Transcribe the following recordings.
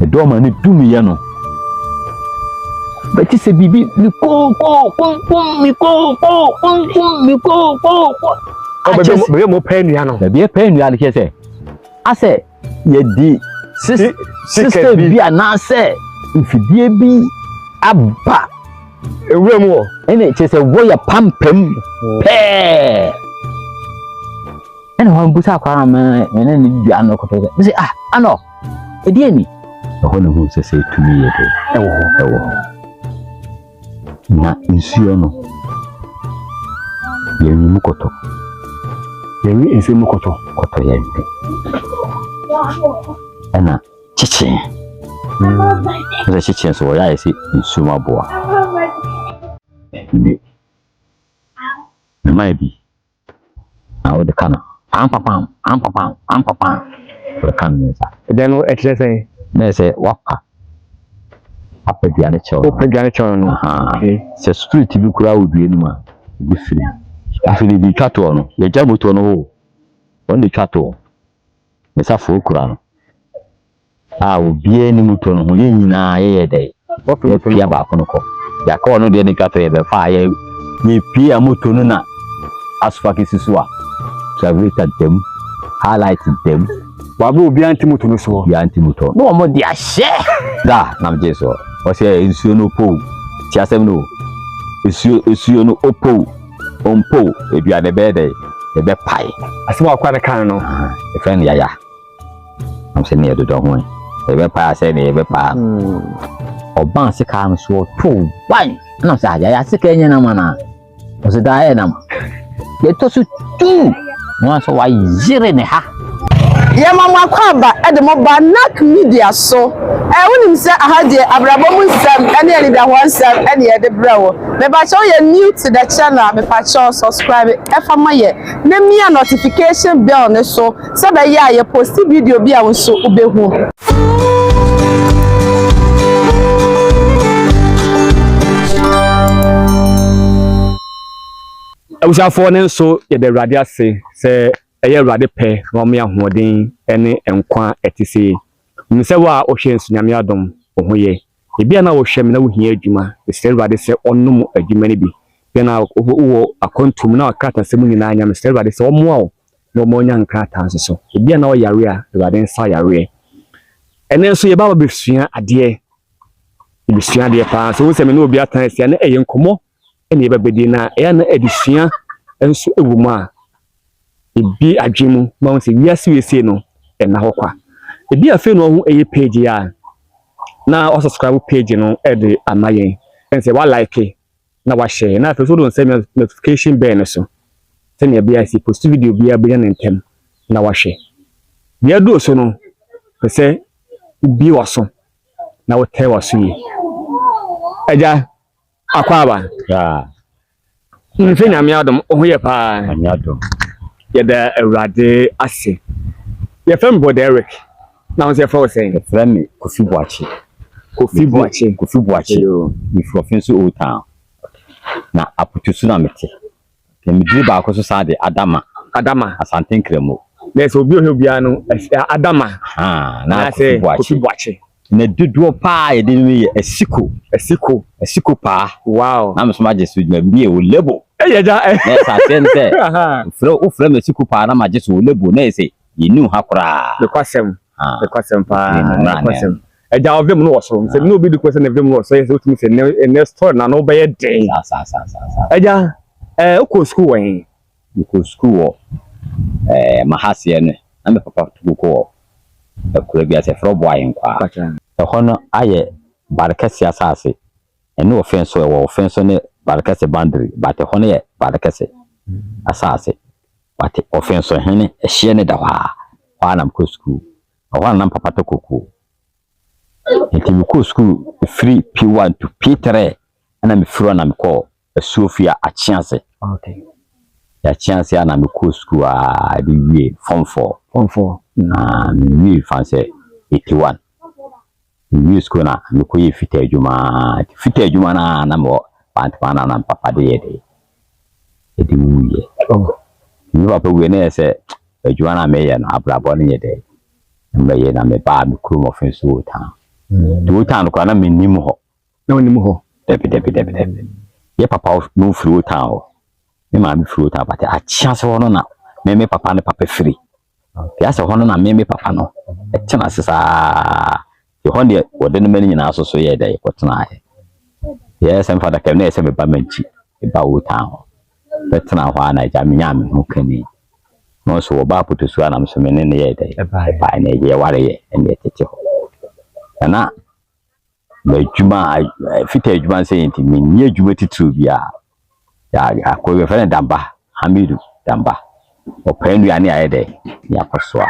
do ma ne dumi ye no ba ti se bibi mi ko be mo pa nua no be pa nua le ke se ase ye di sister bi anase mfidie bi aba ewura mu ene che se wo ya pampam pe ene ho mbusa kwa ma ene ni dua no ko to se ano edi ni ho no hu se tumi ye do ewo na nsuo no ye ni mukoto ye ni nsuo mukoto koto ye ni ana chichi se chichi so ya ese nsuo maboa ni mai bi awo de kana ampapam for kan sa then no exercise na se wapa apaduane cho no se street bi kura odue ni ma bi firi bi twato no ye ja moto no ho on de twato me sa fo kura no obi ni moto no ho ye nyina ye dai ye pia ba ko no ko ya ko no de ni twato ye be fa ye pia moto no na asfaki sisuwa travelita dem highlight dem wabo obi anti moto no so bi anti moto no mo dia hye da na mje so o se nsuo no po ti asem no nsuo no opo ompo eduane be dey e be pai asem akwa de kan no e friend yaya am se ne do ho e be pai ase ne e be pa oban se ka no so to wan na se yaya se ka nyana mana o se da e na ye to su tu no so wa yire ne ha ye mama kwaba ede mo ba nak media so wonim se ahade abrabom nsam ene ye da ho nsam ene ye de brawo me ba cho ye new to the channel me pa cho subscribe e fa ma ye na mia notification bell ne so se ba ye post video bi a wo so ubehu awusafo ne nso ye de awurade ase se eye awurade pe no me ahoden ene enkwa etise nse wa ohwe nsunyame adom ohoye ebia na ohwe me na wohia adwuma se awurade se onum adwuma ne bi bia na wo akontum na akata se munyina anya me se awurade se omoa o no mo nya nkata nso ebia na oyare a awurade nsa yare ene nso ye baba besua ade pa so wo se me na obi atan sia na eye nkomo ene ye babedi na eya na edisua enso ewumu a ebi adwemu ma won se wiase wese no ena hokwa ebi afi no ho eye page ya na o subscribe page no e de amayen en se wa like na wa share na afi so don send notification bell so send ya bia si post video bia bia na ntem na wa share bia do so no se bi waso na wo te waso yi eja akwaba nfe nyame adom ohoye pa nyame adom ye da awurade ase ye fam bod Eric na won se fa o sen ye fam me Kofi Boachi mi from so old town na aputusu na mete ke mi diri ba ko so sa de Adama Asante Nkremo na so obi ohia no Adama na Kofi Boachi na dudu pa ye de mi esiko pa wow na mso majesu ma bi e o lebo eyeja na sa sense ufre me siku pa na majesu o lebo na ese yinu ha kura the kwasem pa kwasem eja ovem no woso se no obi du kwasem na ovem no woso ye otumi se next story na no be ye den sa eja uko school wen uko school mahase ne na me papa tu ko akura bi ase fro boy nkwa hono aye barakasi asase ene offense wo offense ne barakasi boundary but hono ye barakasi asase but offense hene ehye ne da hwa na mko school hwa na papa to koku enti mko school free P1 to P3 ana me fro na mko Sofia achianse okay ya chance ana mko school a bi form 4 na mi fanse 81 mi school na mi ko ye fita adwuma na mo pantana na papa de yede edi wuye mi papa we na se adwuma na me ye na abrabo ne yede me ye na me ba mi kru mo fen so ta wo town kwa na menim ho na onim ho debi ye papa no free wo town me ma me free wo town but a chance ho no na me papa ne papa free ya se ho no na me papa no e tena sesa ye ho de wo de no mani nyina so ye dai ko tena ye se mfa da ke na se me ba manchi e ba wo town be tena ho na ja me nya me ho kani no so wo ba putu su ana so me ne ye dai ba ne ye ware ye ene tete ho na juma fita juma sai nti me ye juma titru bia ya ko we fere damba Hamidu damba o penu ani aye de ya kosoa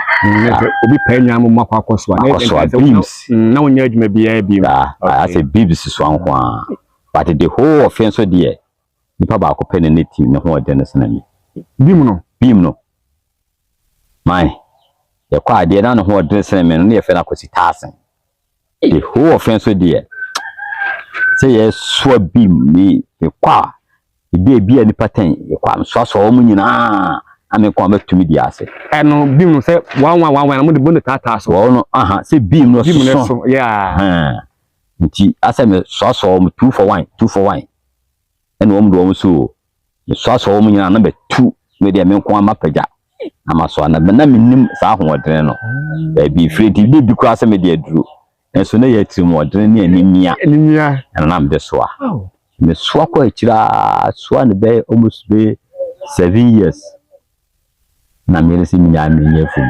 obi penu am mo kwakosoa na beams na wonya adwuma bia bi I say beams so anko but the whole offense so there nipa ba ko penu ne team ne ho de ne senami beam no mai ya kwa de na ho de senami no ne fe na kosi tasen the whole offense so there say yes so beam ni kwa bia ni pattern kwa so o mu nyina ame kwa betumi di ase eno beam no say 111 na mo de bonu tata so wo no say beam no so yeah nti ase me so 2 for 1 eno wo mu do so so o mu nyina na be 2 me de me kwa mapaja ama so na menim sa ho odren no bi free di bi kwa ase me de aduro enso na ya tirim odren ni animia na me de so me so kwa akira so na be almost be 7 years na me resi minya menye fum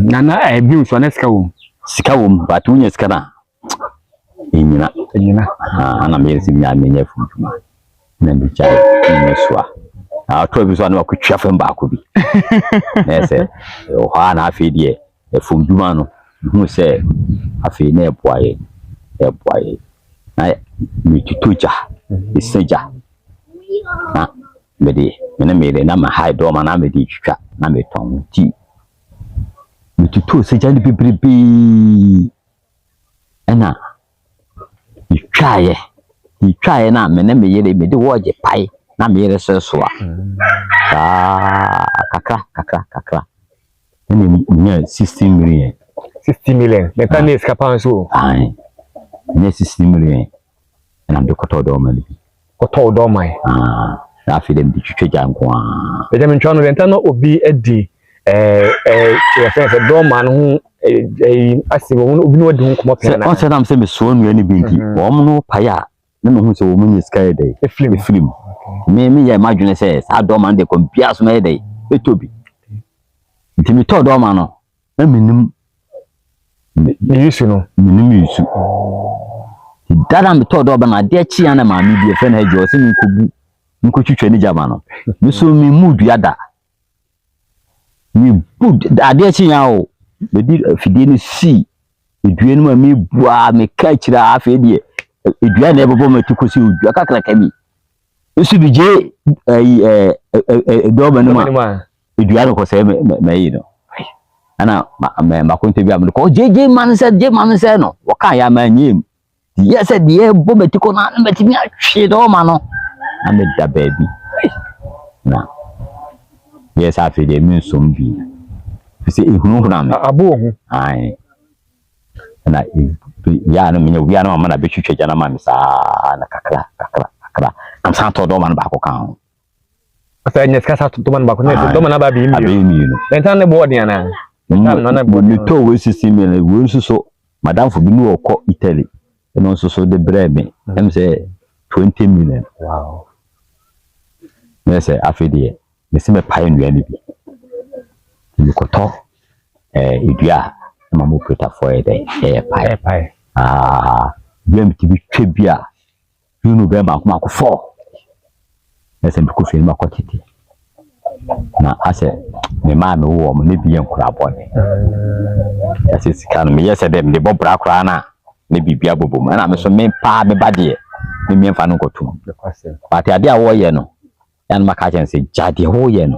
na bi so na sika wom but unya sika na enyina na me resi minya menye fum na bi chai me so to bi so na ko twa fam ba ko bi na se o ha na afi de fum duma no hu se afi na eboaye na mi tutuja iseja na me na ma high do ma na me di twitwa na me ton ti mi tutu seja ni bibribi ena itwaye na me na me yere me de woje pai na me yere so kakra ene mi 16 million le kan escapance so ai ne 16 million na me koto do ma ni na fi dem di twitwa janko a dem ntwa no lenta no obi edi ya fe do ma no ho asibo wo obi no wadi ho komo pena na on se nam se me so nua ni binti wo mo no paya na me hu se wo mo ni sky day film me ya imagine se sa do ma de ko bia so me day etobi nti mi to do ma no na menim yusu dada mi to do ba na de chi ana ma mi bi fe na ejo se mi kobu nko twitwa ni jama no mi so mi mood yada mi bud ade chi ya o be di fidie ni si edue no ma mi bua me ka kira afa die edua na ebobo ma tiko si edua kakra ka bi esu bi je do ba no ma edua no ko se ma yi no ana ma konte bi am ko je man se no wo kan ya ma nyem yes de ebobo ma tiko na ma timi ahwe do ma no ame da baby na yes afi de min sombi se ehunu na me abo hu ai na ya no me ya no ma na be twitwa jana ma me sa na kakra am san to do ma na ba ko kan asa nyes ka sa to ma na ba ko na do ma na ba bi mi no lentan ne bo de ana lentan na bo ni to we sisi me we nso so madam fo bi no ko Italy no nso so de breme em say 20 million wow yes afi de me se me pai nua ni bi ni ko to idua na mo preta for e dey pai blem ti bi twa bia yunu be ma ko 4 yes me ko fi ma ko titi na ase me ma me wo mo ne bi en kura bone yes sikano me yes dem de bobra kura na ne bibia bobom na me so me pa me bade me mi enfa no ko tum but ade a wo ye no yan maka chen se jade ho ye no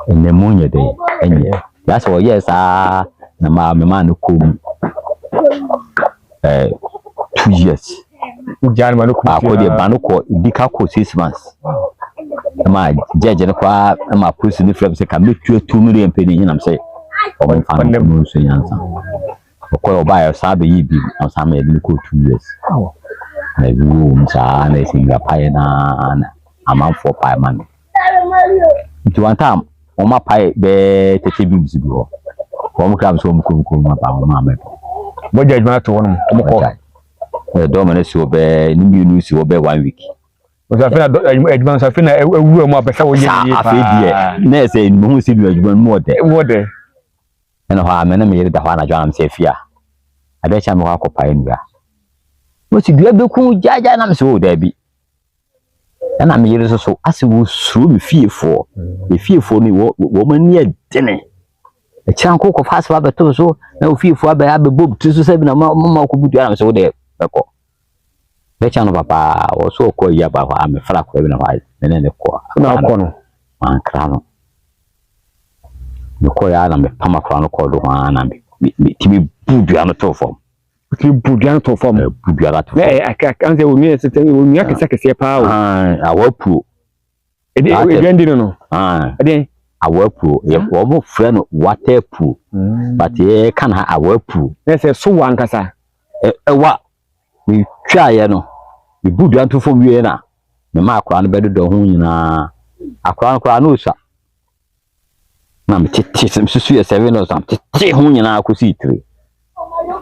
ene munye de enye ya so yes na ma me ma no ko 2 years jan ma no ko ko de ba no ko dika ko 6 months ma jeje no kwa ma pusi ni frem se ka me 2 million penny hinam se o ban fa no so yansa ko buy sabe yibi on sama e ko 2 years na bi sa na singa pai na amanfo pai man nti one time o ma pai be tete bibs bi ho ko mo kram so mo kunkum ma ba ma ma bo judgment to wono mo ko do ma na si obe ni mi nu si obe 1 week o sa fina judgment sa fina ewu mo abesa wo yeye pa afi die na se ni mo si judgment mo de ena ha me na me yere da ha na jwa am se fia ade cha me ho akopai nua mo si dua be ku jaja na me se o da bi ena me yere so ase wo suru me fiefo e fiefo ni wo mani adene e chan ko ko fast ba beto so na o fiefo aba bob tu so sabi na ma ko budu na me se o de beko de cha no papa wo so ko ya ba ha me fra ko bi na ha ne ko na ko no man kra no ko ya na me pama kra no ko do ha na me timi budu ano to form ki budu ano to form budu ala to kan se o mi se te o mi akese pa o awapu e ndi no ade awapu ye wo mo frɛ no waterpu but ye kan ha awapu na se so wankasa wa mi twa ye no mi budu ano to form wie na me ma akra no bedo ho nyina akra no usa na me tete susu ye 7 no sam tete ho nyina akosi 3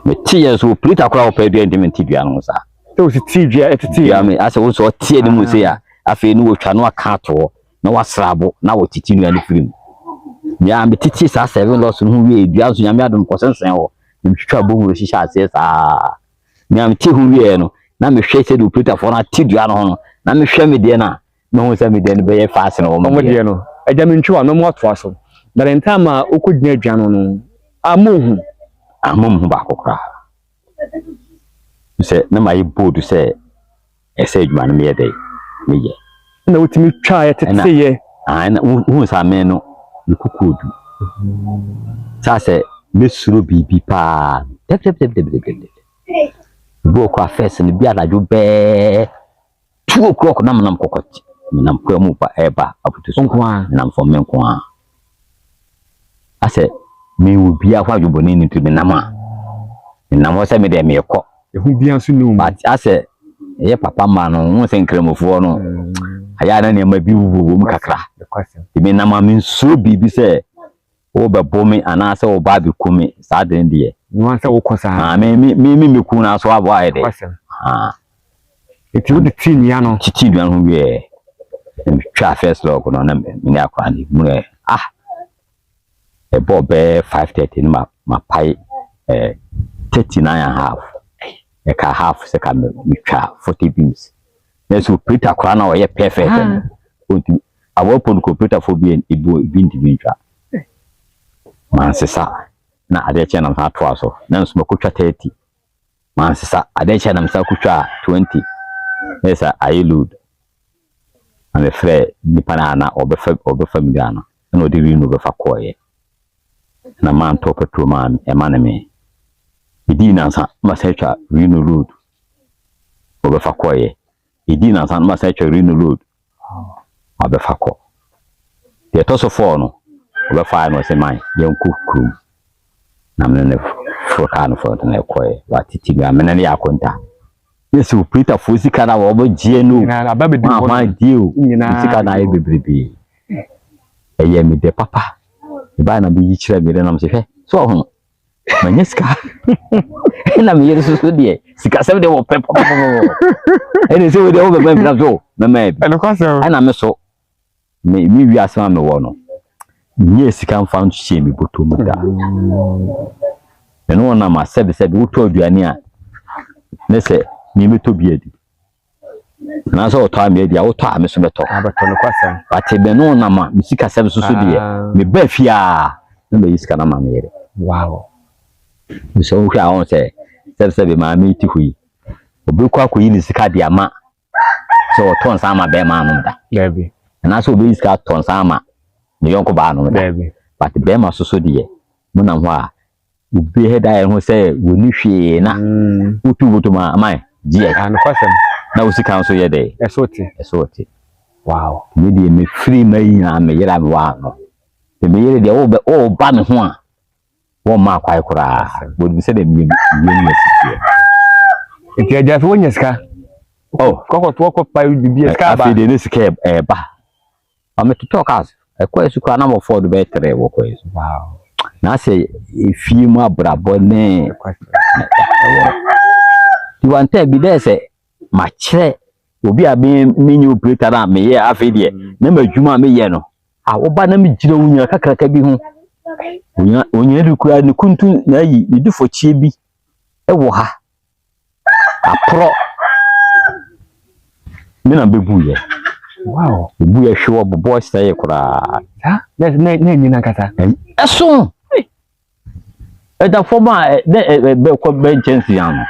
me tie so plita akra o pe dua ndimenti dua no sa so si tijia etiti ya me ase wo so tie ni mu se ya afi ni wo twa no aka to na wasrabo na wo titi nua ni firim ya me titi sa 7 loss no wie dua so nyame adom kosensen ho me twitwa bohu shisha ase sa me ti hu wie no na me hwe se do plita fo na ti dua no ho no na me hwe me de na no ho se me de no be ye fast no mo de no eja me ntwa no mo ato aso da rentama okogina aduano no amohu ba kokra se na mai bodu se ese adwuma no me dey me ye na wotimi twa ya tete ye na hu sa me no nkukudu sa se me suro bibi pa tep bo kwa fes ni bia lajo be 2 o'clock na nam kokoti me nam kwa mu pa eba aputu so kwa nam fo me kwa ase me wo bia kwa joboni ni tu me nama nam se me de me ko ehu bia so no but ase ye papa ma no won se nkremofo no aya na ne ma bi wo mu kakra me nama me so bibi se wo be bomi ana se wo ba bi kumi sa den de wan se wo kosa me ku na so abo aye de eti wo de tin ya no titi duan ho wie twa first log no na me akwa ni mu e bo be 5:30 ni ma pai 39.5 e ka half se ka me twa 40 beams na so prita kwa na o ye perfect onti awopon computer for bi binti twa mansesa na ade che na sa to aso na nso makotwa 30 mansesa ade che na sa kotwa 20 esa ayiload ame frɛ nipa na obefa mi gana na odi ri no befa koye na man to petrol man e man me idi na sa ma sa twa rino road obefa koye idi na sa ma sa twa rino road obefa ko de to so for no obefa no se man yenku krum na me ne foka no for na koye wa titi ga me ne yakonta yes o prita fosi kana wo bo gie no na ba be ma dio sika na e bebrebe eye me de papa e ba na bi yichira me na me se hwe so ho manyeska na me yere so de sika se de wo papa ene se we de wo be na so na me bi ene kwasa ana me so me wi asema me wo no nye sika mfa nchie me boto mu da eno na ma sebe wo to aduane a ne se mi to biedi na so to am biedi a wo to am so beto abato no kwasa ate be no na ma misika sebe so de me ba fia na be isika na ma me yere wow so wo hwa on se sebe ma me ti hui obi kwa ko yi ni sika de ama so ton sa ma be ma no da debi na so obi isika ton sa ma ni yonko ba no da debi but be ma so de mo na ho a obi he da ho se woni hwe na utu ma amai die no kwasem na usika nso ye dey esoti wow me dey me free mai na me yera me wa no me yere dey o ba me ho a wo ma kwai kura bo bi se de mi asitie enti aja fo nyeska koko to ko pa bibi ska ba afi de ne sika ba ametuto cars ekwa su kura na mo Ford be 3 wo ko yesu wow na se efie mu abrabo ne ti wante bi de se ma kire obi a me nyu operator na me ye afi de na madwuma me ye no wo ba na me gire wunya kakraka bi hu onya dukura ne kuntu na yi ne dufo chie bi wo ha apro me na bebu ye wow bebu ye hwe bobo stay kura ha na nyina kata eso da forma be ko be chance yan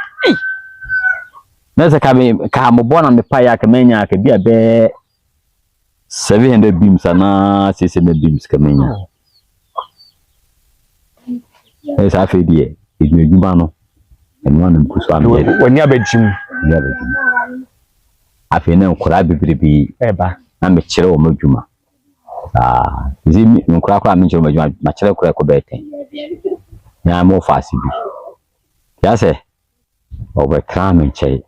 na se ka mo bona me pa ya ka menya ka bia be 700 beams na 600 beams ka menya esa fe die edwuma no eno na mkuso am ye woni abajim afi na nkura bibiribi eba na me kire o madwuma zi nkura kwa me kire o madwuma ma kire kura ko beten na mo fasi bi ya se obe kram nche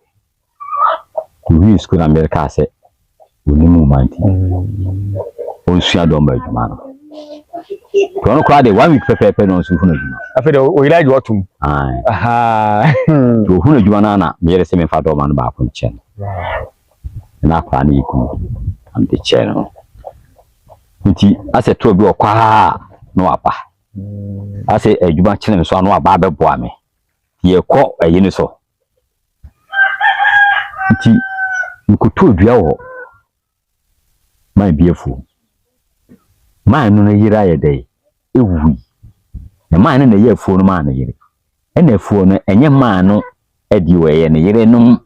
kuwi school America se oni mu manti on sua do madwuma no kono kwa de 1 week pepe no so hunu adwuma afi de o ila ju otum aha to hunu adwuma na me yere se me fa do man ba ko nche na kwa na yiku am de che no nti ase to bi okwa no apa ase adwuma kine me so no aba beboa me ye ko ayi ni so nti nkuto dua wo man biefu man no yira ye dai ewu e man na ye afuo no man na yire e na afuo no enye man no edi we ye ne yire no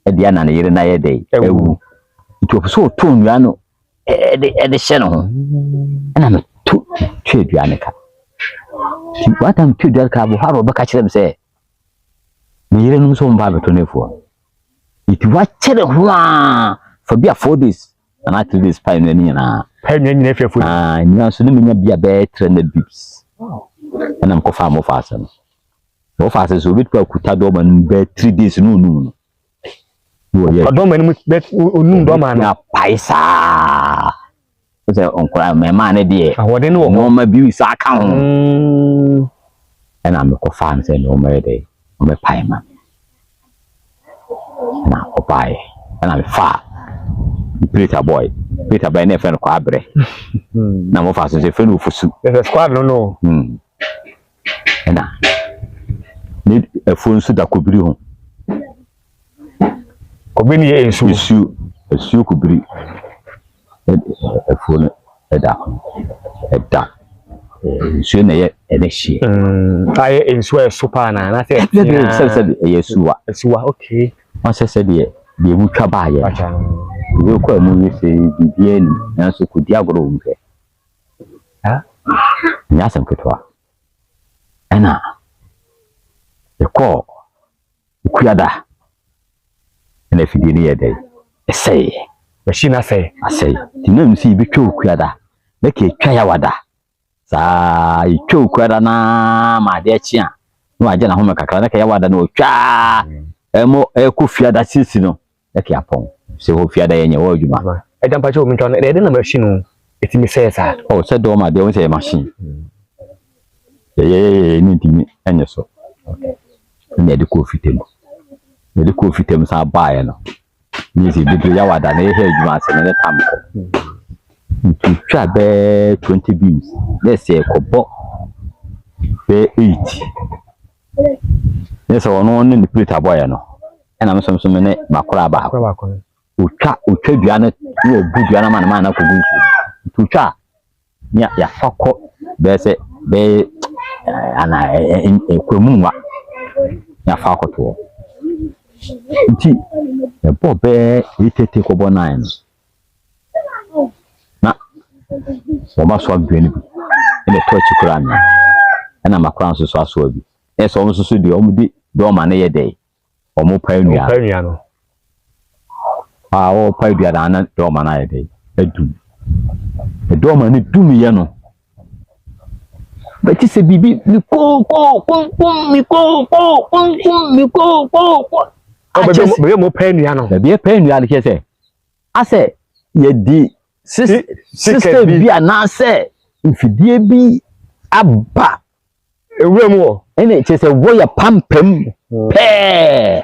edi ana ne yire na ye dai ewu nti so to nua no ede hye no ho na me to twa dua ne ka ti watam twa dua ka bo haro be ka kire me se ne yire no so mba beto ne afuo iti wa kire ho a for bia 4 days and at this time ni na nyina efiafu nyina so ne menya bia be 300 bips na mko fa mo fa no mo fa so bit kwa kuta do man be 3 days no do man be onum do man na paisa se onkora me ma ne de awode ne wo no ma bi sa ka ho na mko fa no se no ma de o me pai ma na o pai na me fa Peter boy ne fen kwa abre na mo fa so se fen ofusu the squad no na ni efun su da kobiri ho kobini ye esu kobiri efun eda esu na ye eleshi aye esu super na se esuwa okay on se de mu twa ba ye we kwa mu we se bibie ni na so kodi agoro mfe nya sam ketwa ana eko kuyada na fidie ni yede esay machine asay tinam si bi twa kuyada na ke twa ya wada sa itwa kuyada na ma de chi a no aje na ho kakra na ke ya wada na otwa emo ekufia sisi no na ke apon se ho fia da yenye wo adwuma e dan pa che o mi twa de na machine etimi say sa oh se do ma de won say machine ni ntimi enye so ne de ko fitem sa baaye no ni si bi ya wada na ehe adwuma se ne tamko twa be 20 beams let's say kobo be 8 yes ono ne plate aboya no na mso ne makura ba utwa dua na wo bu dua na ma na ko gunsu utwa ya fako be se be ana ekwemunwa ya fako to nti e bo be itete ko bo 9 na o ma so agbe ni bi ene to chikura mi na makura nso so aso bi eso nso so di o mu di do ma na ye dey o mu pa nua no o pa dua da na do ma na ye dey edum e do ma ni dum ye no But it's a bibi mi ko mi ko. Be mo pay nua no. Be pay nua de ke say. I say ye di sister bi anase mfidie bi aba ewura mu wo. Ene che say wo ya pampam pe.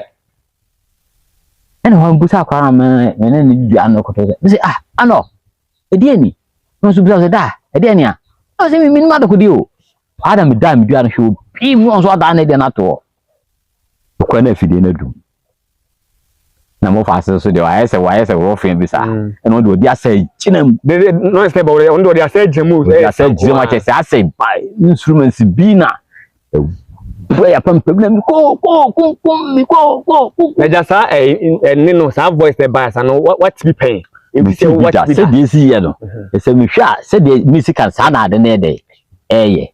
Ene ho busa kwa me ni dua no koto say. Say ano. Edi ani. No so busa say da. Edi ani a. I say mi ma da kodi o. Adam da mi dua no hwe bi mu on so da na de na to. Ko na fidie na dum. Na mo fa so de wa say wo fen bi sa. E no de odi asay chinam. De no say ba wo on de asay jemu. Asay jemu che say asay by instruments bi na. Boy ya pam problem ko. Na just no sa voice the bias no what be paying. If say what be say this year no. E say me hwa say the musical sa na de na de. Eye.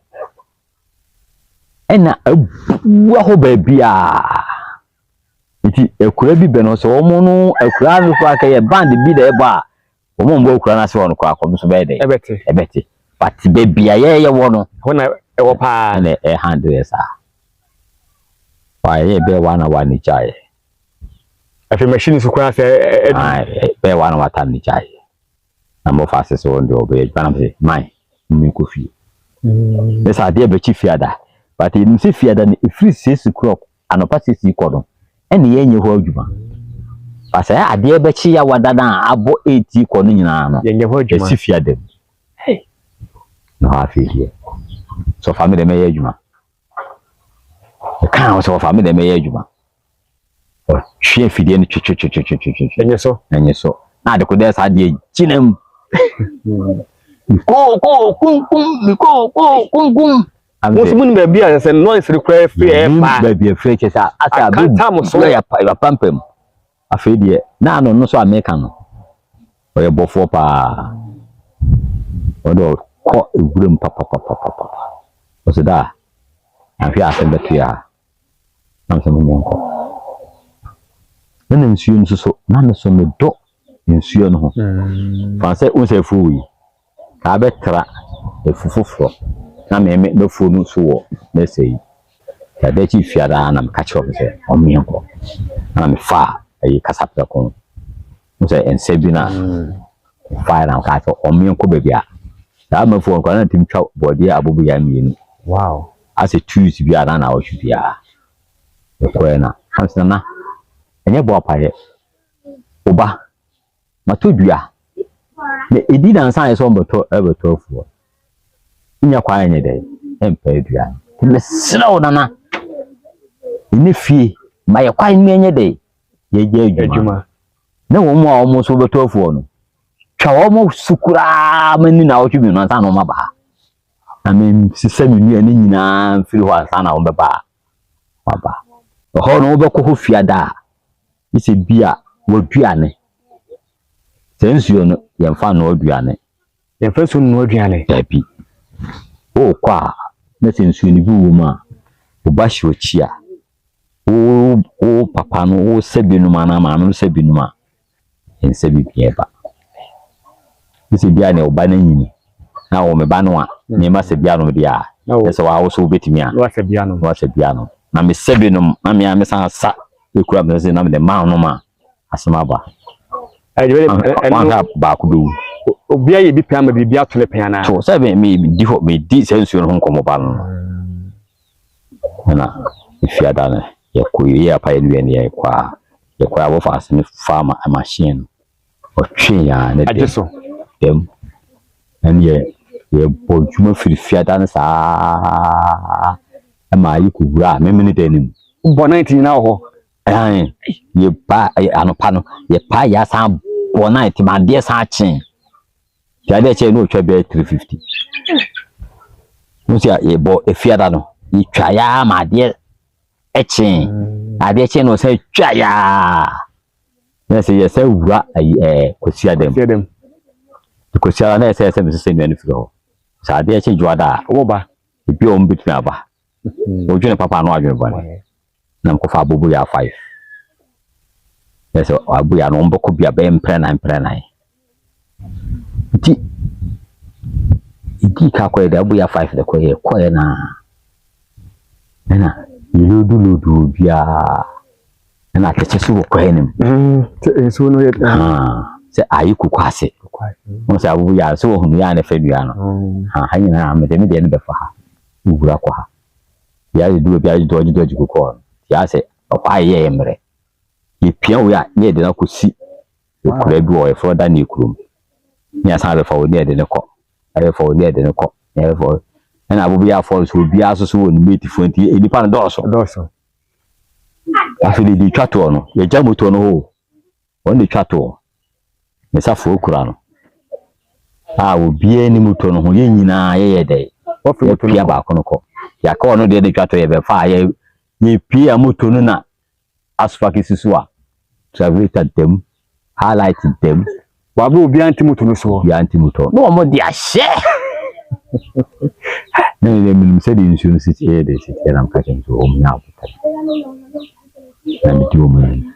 Ena abu ho ba bia. Iti ekura bi be no so omo no ekura no kwa ka ye band bi da e ba omo mbo ekura na se won kwa akom so be de ebeti but be bia ye wo no ho na e wo pa na e handle sa wa ye be wa na wa ni chai afi machine so kwa se be wa na wa tan ni chai na mo fa se so ndo be ba na se mai mi ko fi esa de be chi fiada but ni se fiada ni free 6 o'clock anopa 6 ko ene yenye ho adwuma pasa ya ade be chi ya wadada abo 8 ko no nyina no yenye ho adwuma si fiade no ha fi here so family me adwuma kan so family me adwuma o hwe fidie no enye so na de ko de sa de chinam ko Most women be bia say noise require free pa be free che sa asa be ya pampem afi de na no so American no o ye bofo pa o do ko egurem papa o se da afi asembe tia na so mo nko na nsuo nso so na so me do nsuo no ho fa se un se fuwi ka betra e fufufo na me no phone so wo na say ya da chi fiara na me ka che o se o mi enko na me fa ayi kasapta ko mo se ense bi na fa na ka cho o mi enko be bia da me phone ko na tim twa body abubu ya mi nu wow as a choose bi ara na o hwe bia e ko na hansa na enye bo paye oba matodua me edi dan san so mboto ebeto fu nya kwa enye de empa dua me srawo nana ni fie ma ye kwa enye de ye je adwuma na wo mu a wo mu so beto fu no twa wo mu sukura mani na wo twi no san no maba na me sisa mi nua ni nyina mfiri ho san na wo beba maba ho no wo be ko ho fiada ise bia wo duane sensuo no yemfa no aduane yemfa so no aduane dabi o kwa na sensuo ni bi wo ma o ba shi ochia o papa no o sebinu ma na ma no sebinu ma en sebi bieba ise bia ne o ba na nyini na o me ba no a ne ma se bia no dia ese wa wo so betimi a wa se bia no na me sebinu na me amesa sa ekura me se na me de ma no ma asema ba ba ku do obia ye bi pama bibia to le piana so seven me di sensu no nkomo ba no na ifiada na ye ko ye apa ye ne ye kwa wo fa asem farmer a machine o twen ya ne dem and ye bojuma firi fiada na sa ma yi ku gura me me ne denim bo 19 na ho ye pa anopa no ye pa ya san bo night ma de san chen ya de che no twa be 350 musia ye bo efiada no ye twa ya ma de chen ade che no se twa ya na se ye se wura kosia dem kosia na se me se nua no fi ho sa ade che juada wo ba bi o mbitumi aba o june papa no adwene bone na mko fa abubu ya 5 yeso abu ya no mboko bia be mpre na ti idi ka kwa da bu ya 5 da kwa na lodu bia na tete so kwa nim so no se ayi kukwase mo se abu ya so hunu ya na fadua no hanyi na amede me de ne befa ha ugura kwa ha ya du bia doji kukọ ya se papa ye emre ye pia wo ya ne de na kosi okura bi wo e fro da ne kurum ni asa be fa wo ne de ne kọ aye fa wo ne de ne kọ ya fa na abu ya fa so bia so wo ni meti fonti enipa no doso afili di twato no ye ja moto no ho won di twato ne safo okura no obi ani moto no ho ye nyina ye de ofi moto no ba ko no ko ya ka ono de twato ye be fa ye pia moto no na asfaki sisuwa travita dem highlight dem wa bro obi anti moto no so ya anti moto no mo di ahye na le minimum say the insurance city de city na mkache so omnya abuta na miti omen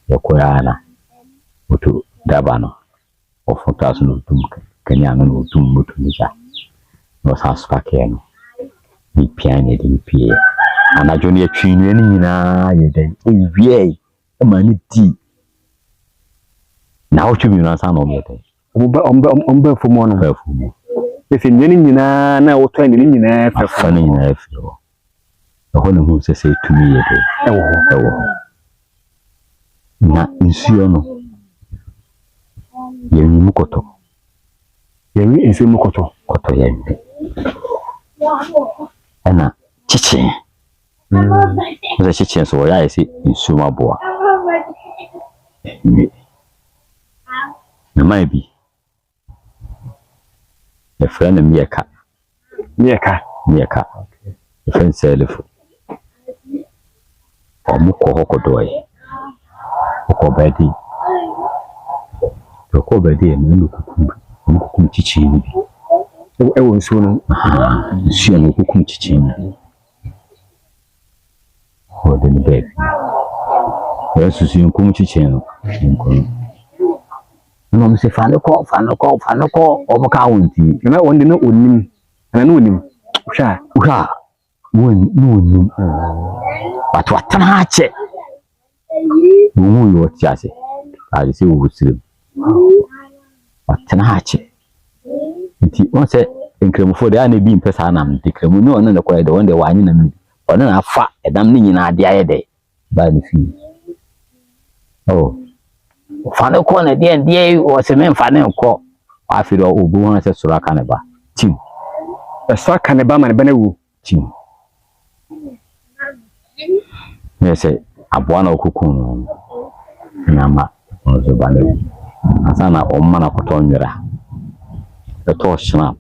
ya koyana moto dabano ofuta so no tum kanya no tum moto ni ja no asfaki no ni pia ni de pia anajo ne atwinwe ni nyina ye den ewie amani ti na otwumi no ansa no mete omba fumo no ba fumo efe nyeni nyina na oto ni nyina fa ni nyina efe ho ne hu se tumi ye de ewo na nsuo no ye nyimu koto ye ana chichi Mse chichi so ya esi insuma boa. Na maybe. The friend Mieka. Okay. The friend self. Omuko hoko doye. Oko bedi enu kukum chichi ni bi. Ewo nsuo no. Nsuo no kukum chichi ni. Holding baby. Yes, you come to channel. No, Mr. Fanako, or county. And I want to know him. And I know him. No. But what can I check? You what Jassy? I see who sleep. What can I check? Once increment for the only being person, the criminal and the quiet one the wine in a minute. Ona na fa edam ni nyina ade ayede ba ni fi fa ne ko na de o se men fa ne ko afi do obu won se sura ka ne ba tim sura ka ne ba ma ne ba na wu tim yes aboa na okukun no na ma ozo ba ne asana o ma na koto nwera e to shna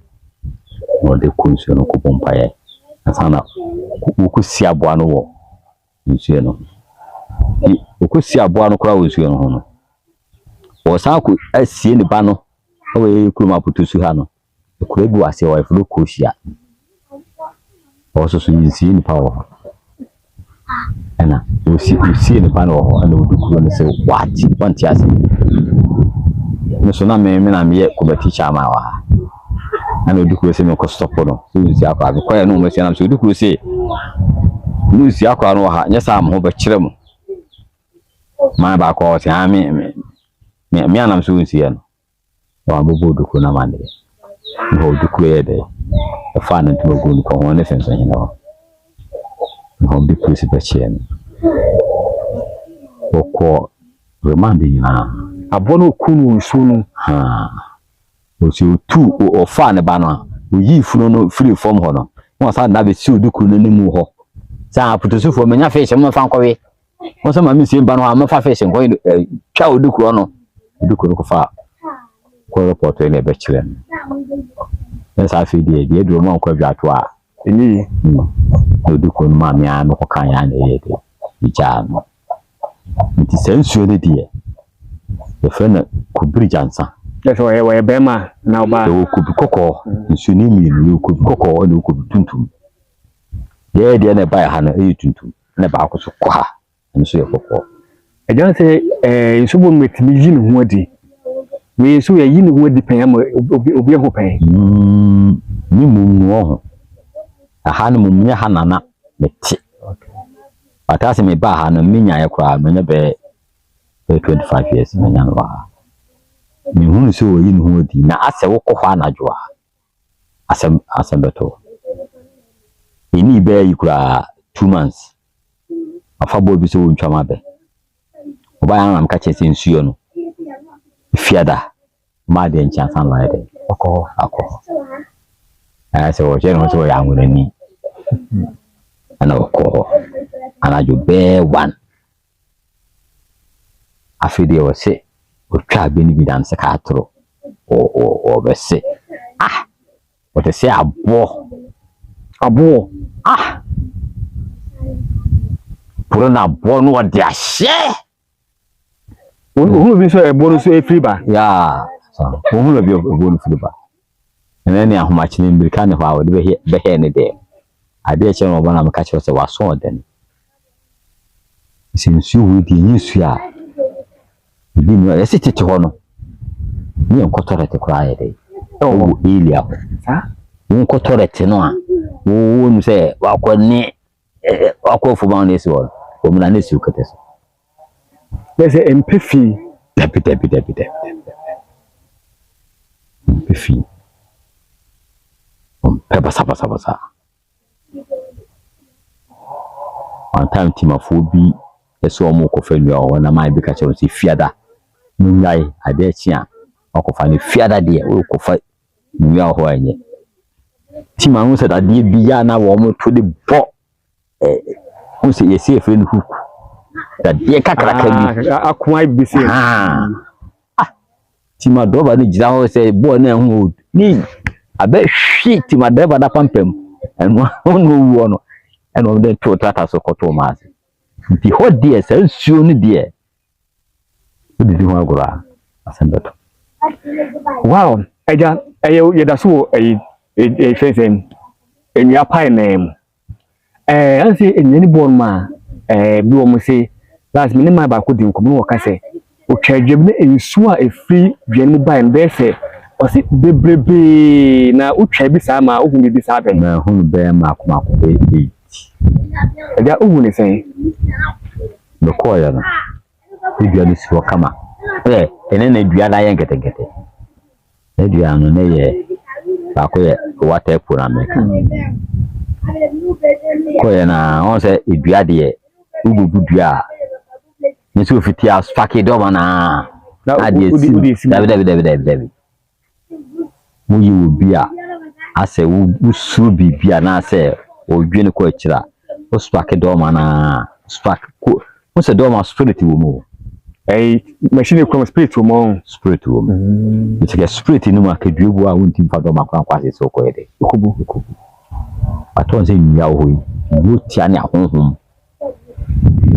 o de kunso no ko pompa ye asana ukusi aboa no wo nsuo no ukusi aboa no kora wo nsuo no ho no wo san ku asie ne ba no we kuruma putusu ha no kura bi wase wo ifuro koshia wo so so nsie ni pa wo ana wo sie ne ba no ho ana wo dukuro no se wati wanti ase no so na me na me ko ba teacher ma wa ana dukuro se me ko stop no so nsie akwa bi koya no mo se na so dukuro se nusi akwa no ha nya sam ho ba kire mu ma ba ko se ha me anam so nsie no wa bobo dukuro na mande no dukuro ye de fa na ntu go ko ho ne fenso hina no bi kusi ba chien ko remand nyina abono kunu nsu no o si tu o fa ne ba no o yi funu no free form ho no won sa na be si dukuro ne mu ho sa putusufo menya fish mo fa nkowe won sa ma mi si ba no ma fa fish nko twa odukuro no dukuro ko fa ko report ne be kire na sa fi die do mo nko dwato a eni odukuro ma mi an ko kan ya ne ye de ija no nti sensuo ne die e fe na kubiri jansa yes we be ma na oba o kubi kokko nsu ni mi no kubi kokko no kubi tuntum ye de na ba ha no e tuntum na ba ko so kwa nso ye kokko e jan se nsubo metimi yi ne ho adi we so ye ni ho di pen am obi ho pen ni mum ho aha no mum nya hanana meti atase me ba ha no menya ye kra me ne be 25 years menya no ba me hu so yi ni ho di na ase wo ko anadwo a asem beto ini be yi kra 2 months afa bo bi so ntwama be oba yan am ka chese nsuo no fiada ma de nchan san la de akọ se wo je no so ya ngurani ana akọ anadwo be 1 afide wo se o twa be ni bi dan se ka atro o be se o te se abo puro na abo no de ahye who be so ebo no so e free ba ya so who be ebo no free ba ene ne ahomachi ne mbirika ne ho a wo de be he ne de ade che no bona maka che se waso oden sinsu wi di nisu a bi no e se tete ho no ni enkotorete kura ye de o ilia sa enkotorete no a wo nu se wakoni wakofo ba no esi wo o mna ne si uketeso there's a empathy debi empathy basa on time timafobi eso omo ko fanu o na mai bi ka che si fiada nunyai ade chia okofa ni fiada de o ko fa nuya ho anye tima hu se da de biya na wo mo to de bo hu se yesi e friend hook da de kakra bi akwa bi se tima doba ni jira ho se bo na hu ni abe hwi tima driver da pampem eno no wo no eno de to trata so koto maase nti ho de se nsuo ni de odi ho agora asembeto wow eja ye da so e fensen enua pai na anse enyani bon ma bi wo mo se last me ma ba ko di nkomo wo ka se o twedwem na ensuo a e free dwan mu bai be se o se bebrebe na o twa bi sa ma o hu bi sa ben na hu be ma akoma ko be eja o hu ni sen no ko ya no dua ni si kama ene na dua na ye ngetegete na dua no na ye ba ko ye water pour na meka ko ye na on se dua de ugugu dua ni so fiti a spake do na ade si dabi mu yi obi a ase wo suru bibia na ase o dwene ko akira o spake do na spake ko o se do spirit wo mo machine from spirit wo mo it's like spirit no ma ka duebu a wonti fa do makwa kwase so ko yede okubu aton se nyaa ho yi wo tia ne ahonhom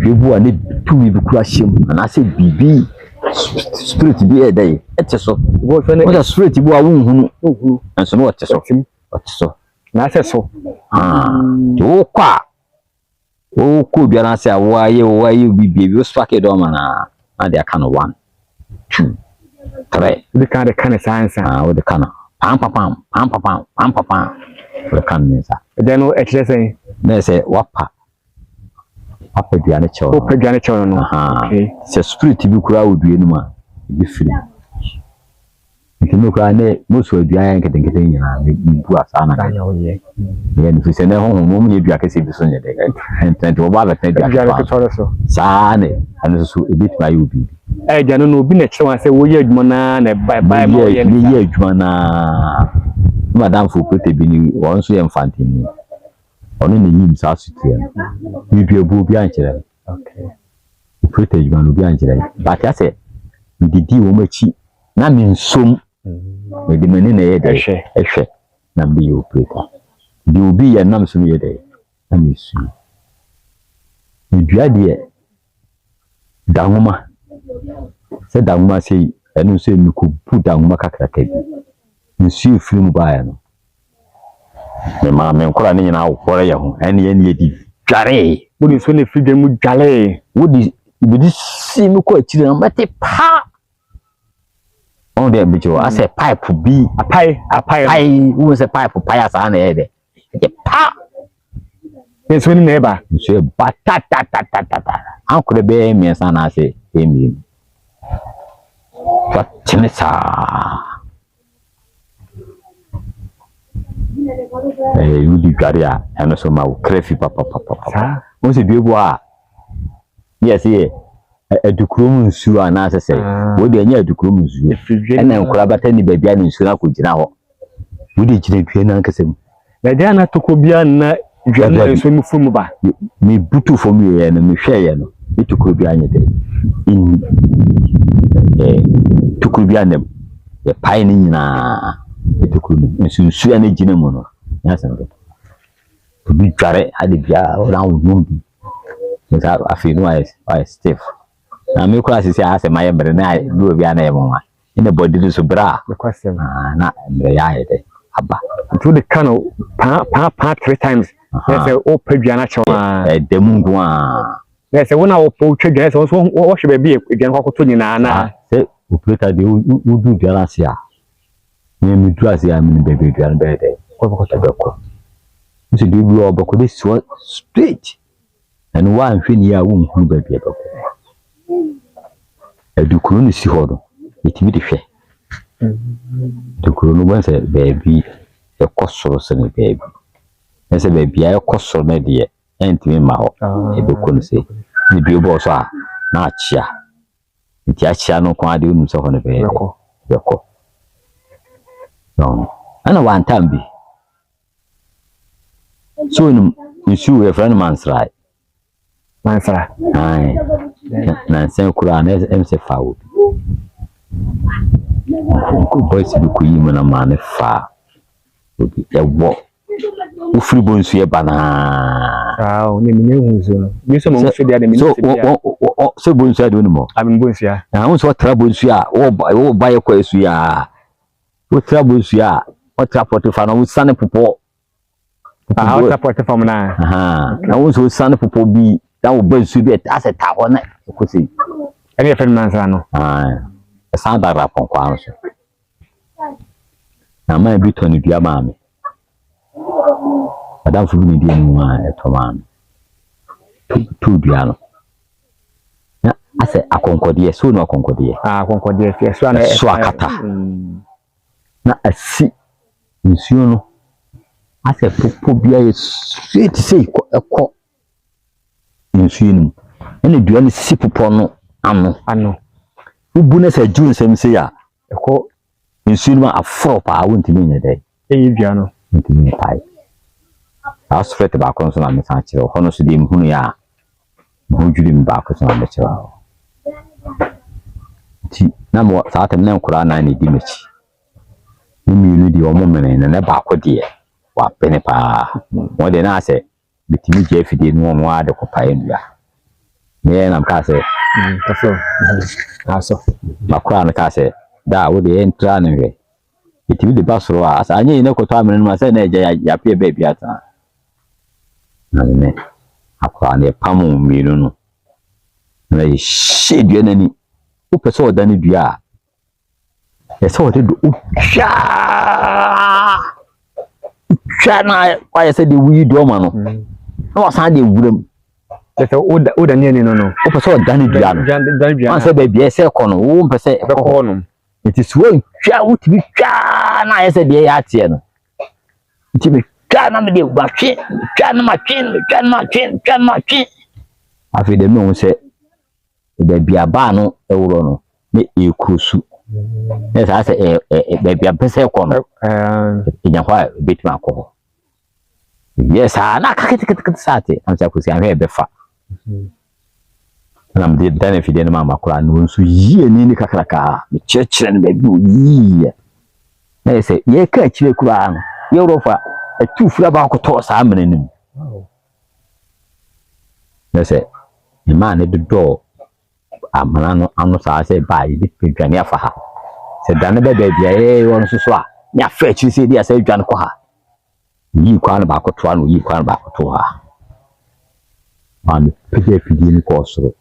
duebu a ne tumi bi kura hyem na se bibi spirit bi e dai eteso wo fe ne spirit bi a wonhunu enso no oteso na se so wo kwa wo ko biara se awo aye bibi bi o spake do na and they can 1 2 3 the kind of science with the kind pam the can means then no exercise they say wapa duane cho no okay se spirit bi kura odue ma bi free nkino kura ne most of duane nkete nyina bu asana ga ye ni se ne ho mo nye dua kese bi so nye de ent wo ba beta dua saane anu so ebit my ubi jano no obi na chewa se wo ye adwuma na bye mo ye adwuma na madam for prote bi ni won so ye mfantini ono ne yim sa sutie ni bi ebu bi ankyere okay prote adwuma no bi ankyere but ya se didi wo machi na me nsom me de meni na ye de ehwe na mbi yo prote di obi ye nam so ye de na me su edua de dahuma se dahuma se enu se nuko pu dahuma kakraka bi nsu film bae no me ma me nkora ne nyina awore ye ho ene ye ne di dware wodi so ne fridge mu dware wodi si me ko akiri na mate pa on de bijo ase pipe bi apai wo se pipe paya sa na e de pa so ni neba so batata ankure be mi sa na se emi what chinesa yudi garia eno so ma krefi papa mo se duebo a yes edukrum nsu ana sese wo de anya edukrum nsu ena nkura bata ni babia ni nsu na ko gina ho wo de gina due na nkasem na de ana toko bia na due na nsu mu fumu ba mi butu fom ye na mi hwe ye no etukuru bia anya de tukuru bia nem ye pai ni nyina etukuru nsu ya na gina mu no ya sanbe to bi tware ade bia ora wo numbi nsa afinu ai stiff na me kwa sisi ase maye bre na do bia na yemwa ina body so bra na bre ya ide aba to the cano pa 3 times yes o padua na chewa demungu a yes wona o po twadua so wo hwe ba bi edwan kwakoto nyina na se o pleta de udu dua sia me mi du sia me bebe dua na bede kwakoto beko nse de bi o beko de so straight and one hwe ya wo nhu ba bi beko edukuru ni si ho no etimi de hwe edukuru no wanse baby e kosoro se ne baby ese baby ya kosoro na de entimi ma ho edukuru se ni bi obo so a na achia nti achia no kwa de unu se ho ne beko no ana one time bi so nsu e friend mansra ai na sen kura na emse fawo ko boys bi ku yima na ma ne fa obi e wo o free bonsu e bana ne me hu so no mi so mo so dia de mi so bonsu ade onimo amin bonsu ya na won so tra bonsu a wo ba ye kwa esu ya wo tra bonsu a o tra portifa na wo sane popo o tra portifa mo na na won so sane popo bi da wo bonsu bi ase ta ho na ko si ene fe mansa no esa da rapon kwa no so na ma bi to ni dua ma me madam fu ni dia mu a to ma tu dua no na ase akonkode so no akonkode akonkode fe so na so akata na asi nsuo no ase popo bia ye sweet sei ko nsuo no ene dua no si popo no ano ubu na sa jun sem se ya eko nsuo no afro pa wontimi nya dai dua no wontimi pai asfret ba kon so na me san kire hono so de mhunu ya mhujuri mba ko so na me kire ti na mo sa atem na nkura na ni di mechi ni di o mo mene na ba ko de wa pene pa mo de na se bitimi je fide no no ade ko pai ndua me na ka se kaso aso makura na ka se da wo de entra ne we bitimi de basoro a asa anye ne ko to amene no se na eje ya pe baby ata na me akwa ne pamu miru no na ye shedua nani o pese o dani dua e se o de do cha na kwa ye se de wi do ma no na wasan de wuram ese o da ni no o pese o dani dua no an se baby e se ko no wo pese e ko no it is wo twa wo tibi twa na ye se de ya tie no tibi twa na me de ba twa twa na ma twa afi de no se baby aba no e woro no me e krusu esa se baby apese ko no nya kwa betima ko yes na kakete sate am sa kusi am he befa na me de dan fi de na ma kura no nso yie ni kakraka me chechire no baby o yie na ese ye ka chire kura no ye rofa atu fura ba ko to sa amene na se e ma ne do amana no anu sa se ba yi pedwane afa ha se dan be bia won so a nya fa chi se dia se dwane ko ha yi kwa na ba ko to anu yi kwa na ba ko to ha ma me pede fidi ni ko so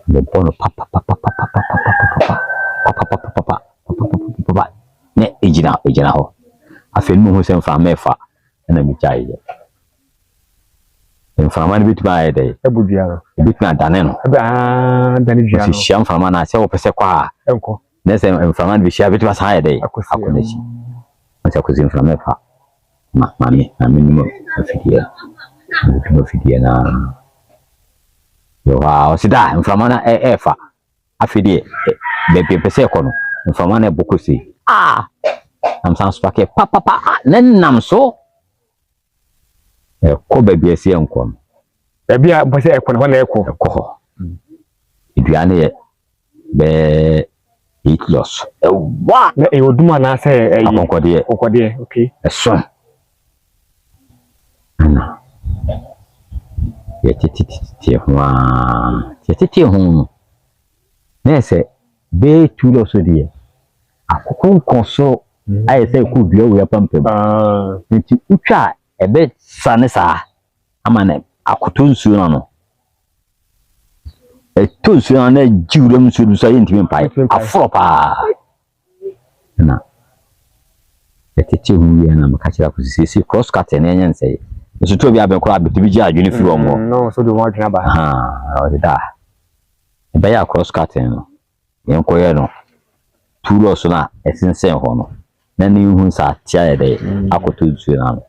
le bono papa ejina ho afi no ho se mframa efa na mi chai mframa ni bituma ayede ebudua no bituma adane no dane dua no hia mframa na se wo pese kwa enko na se mframa ni bihia bituma sa ayede akoneshi asa kozi mframa efa mami no afidie na yo wa osida mframa na efa afidie bebe pese ko no mframa na bokosi am sans paquet papa nenam so ko bebe esi enko bebe a pese ekko na ekko eduane ye be itlos wa na oduma na se akokode okay eso ye titi ho nese be tulo so die akoko konso aye se ku bia wo yapampem nti utwa ebe sane sa amane akoto nsuo no eto nsuo na jiwram nsuo so yentimi pai afro pa na etiti hu ye na makachira kusisi cross cut na enyense so to bia be kora betibi ji adwene firi omo no so do wadwena ba o de da ebe ya cross cut no yenkoye no tulo so na esensen ho no na ni hu sa tia ye de akoto nsuo na no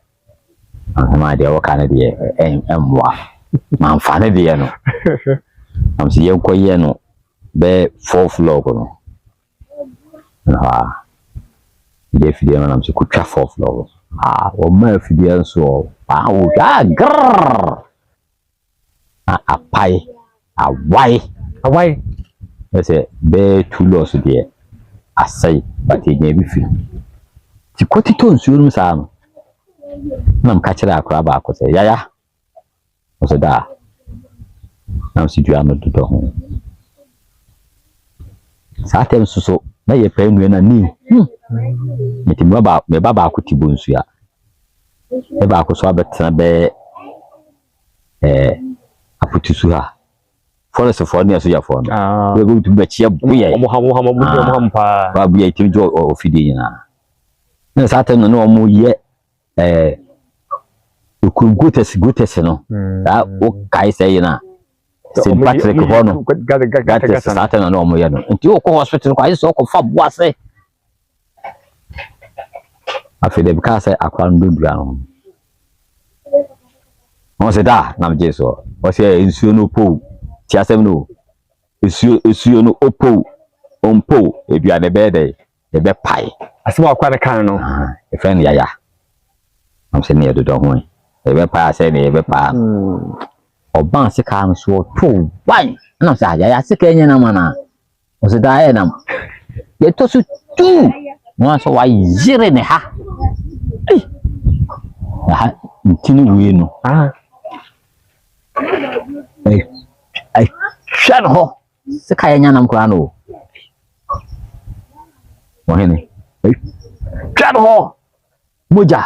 ama de wo kana de emwa manfane de no am si yenkoye no be 4th floor no de fidie na am si kutwa 4th floor o ma fidie so o grrr apai awai ese be tulo so de asai bati nya bi fi ti kotito nsuo no sa no nam ka kire akora ba ko se yaya o se da nam si dua no do ho sa tem so na ye pa enu na ni meti me baba ko ti bonsu ya e ba ko so abetena be aputusu ha forest for ne so ya for no we go to be chia buye mo pa ba buye ti jo ofidi na sa tem no mo ye gutes no da o kai say na St. Patrick hono gades sa tem no mo ye no nti o ko hospital ko ayi so ko fa boase afide bika say akwa ndudua no on se da na mje so o se nsuo no po ti asem no esuo no opo ompo eduane be de be pai asema akwa ne kan no e friend yaya am se ne do ho e be pai ase ne e be pa oban se kan so to wan na se yaya se ka enya na mana o se da e nam ye to su tu mo so wa yire ne ha ntini wi no ai shan ho se ka enya nam kra no mo hene shan ho moja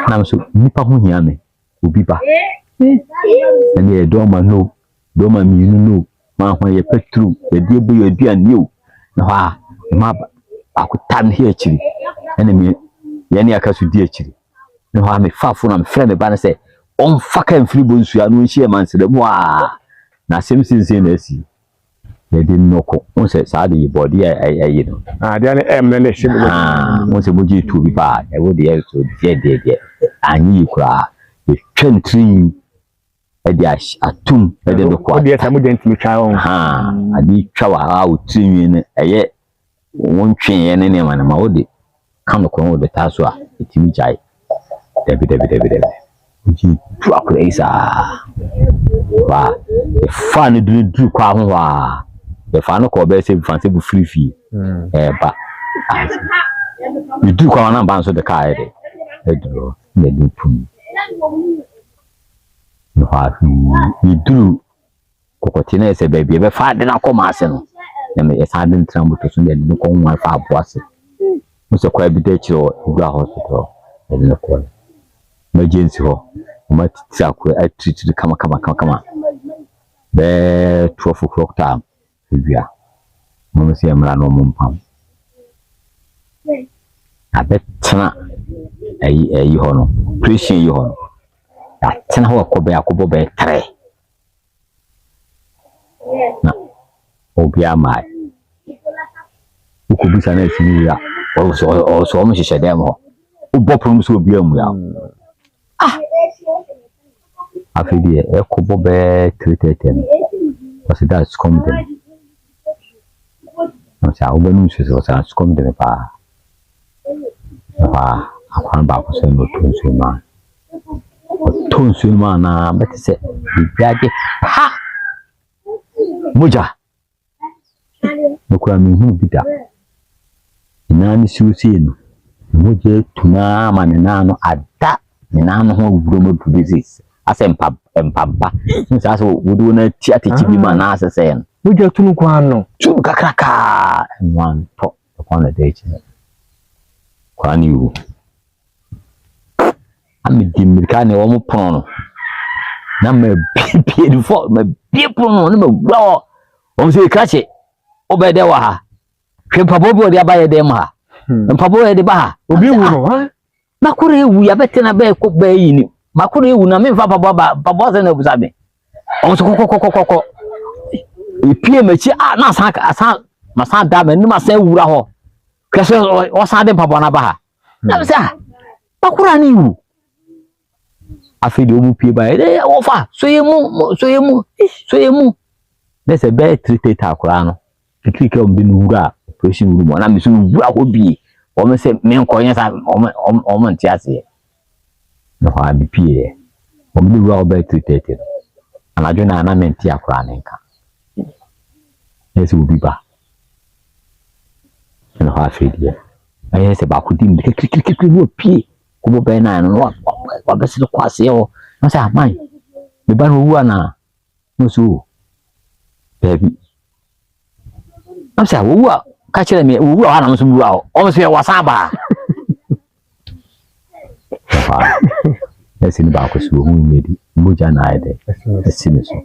nam so nipa ho hia me obi ba ene do ma no do ma mi no ma ho ye petru e die bu ye duane o na ha ma akutan hi akiri ene mi ye ne aka so di akiri na ha me fafo na me friend ba na se on faka mfiri bonsu anu nchi e mansere mu na sem sinsin na asi ye di noko on se sa de body ayi no de ne em na shim on se moji tu bi ba e wo de so de anyi kura e twentri e de atum e de ko o de samu de ntimi twa on adi twa wa o tinwi ne eye won twen ye ne ma na ma wo de kan ko wo de taso a etimi jai debi ji tu akura isa wa e fa ne du kwa ho wa e fa no ko be se fan se bu free fee ba du kwa na ban so de kai de edro ne du pum no ha ni du kokotina se baby e be fa de na ko ma se no na me e sa de ntram to so de no ko nwa fa abo ase mo se kwa bi de chiro gua hospital e no ko emergency ho ma titi akwa treat kama be 12 o'clock time bia mo se amra no mo mpam abetena ayi hono Christian yi hono atena ho akobo be 3 na obi amai ukubisa na esini ya so mo hihye dem ho ubopum so obi amu ya afidi ekobo be 3 parce que that's comme dem non ça o benu so ça comme dem pa akwan ba ko se no tonsu ma na betise biage ha moja nokura mi hu bida ina ni susi no moja tuna ma ne na no ada ne na no ho wuro mo disease asempa empampa nsa so wudu na ti atichi bi ma na asese no moja tunu kwa no tu kakraka one to upon the day kwa ni wu ami dimirika ne wo mo pon no na me bie before me bie pon no na me wura o se krache obede wa ha hwe mpabo bi odi abaye dem ha mpabo e de ba ha obi wu no ha makoro ewu ya betena ba ekọ ba yi ni makoro ewu na me mfa pabo se na obusabe o so kokokokokoko epie machi na asa masa da me ni masa ewura ho kwese o sa de mpabo na ba ha na se makoro ani wu afidi omu pie ba e ofa so yemu nese be treat akura no kikike ombi no wura operation room na me so wura ho bi o me se me nkonya sa o me ntiase no ha bi pie o me wura be treat anajo na me ntia akura ne nka nese obi ba no ha afidi aye se ba kudi mi kikike no pie kubo be na no wa be se kwase o na se aman me ba no wura na no so baby I'm saying wo ka kire me wo wa na so wo o so wa saba esi ni ba ko so hu medi mbuja na ide esi ni so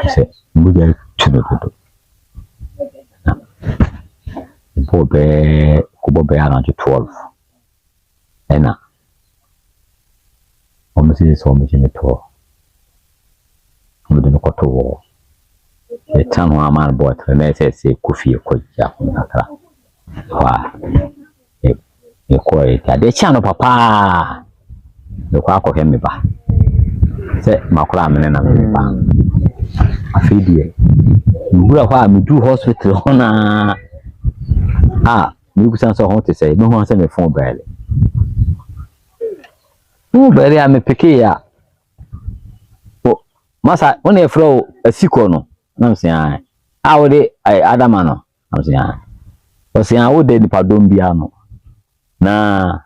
se mbuja tuno tudo bobe around 12 ena o me se so me ni to mo de no ko to the town wa man boy na say kofi koja nakra wa e ko e ta de chano papa de kwa ko hemi ba se makura amene na me ba afidie ngura kwa me do hospital hona mi kusan so ho te say me ho se me phone bele mo bele a me peke ya o masa one e fro asiko no na say wo de adama no na say o say wo de nipadom bia no na